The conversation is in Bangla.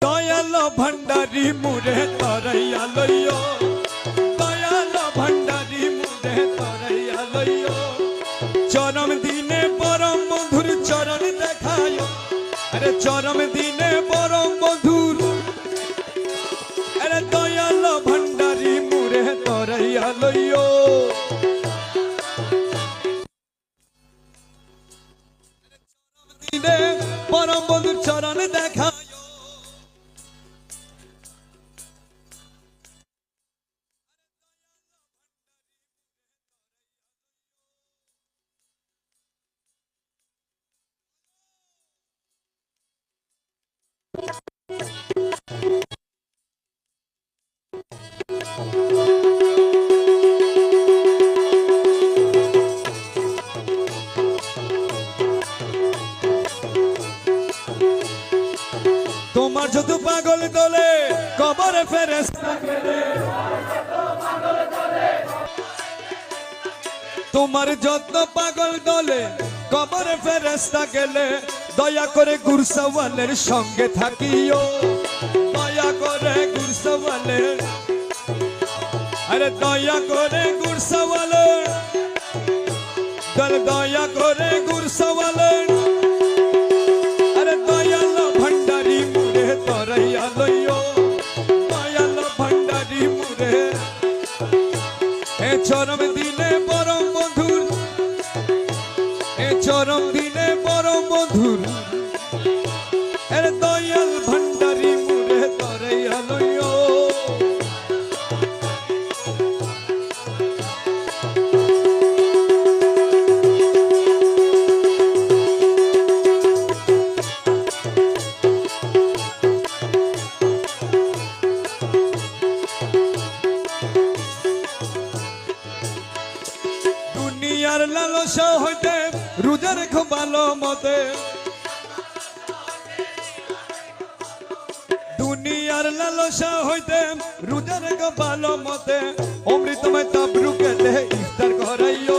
দয়াল ভান্ডারি মুরে তরাইয়া লইও দয়াল ভান্ডারি মুরে তরাইয়া লইও চরম দিনে পরম বন্ধুর চরণ দেখায় আরে চরম দিনে পরম বন্ধুর আরে দয়াল ভান্ডারি মুরে তরাইয়া লইও দিনে পরম বন্ধুর চরণ দেখায় তোমার যত পাগল দলে কবরে ফেরেশতা গেলে তোমার যত পাগল দলে কবরে ফেরেশতা গেলে দয়া করে গুরসওয়ালের সঙ্গে থাকিও দয়া করে গুরসওয়ালের আরে দয়া করে গুরসওয়ালের দয়া করে গুরসওয়ালের আরে দয়াল ভান্ডারি মুরে তরাইয়া লইও দয়াল ভান্ডারি মুরে এ চরম দিনে পরম বন্ধুর এ চরম দিনে পরম বন্ধুর আরে দয়াল ভান্ডারি মুরে তরাইয়া লইও দুনিয়ার লালসা হইতে রোজা রেখো ভালো মতে দুনিয়ার লালসা হইতে রোজা রেখো ভালো মতে অমৃতময় তাবরুকেতে ইফতার করাইও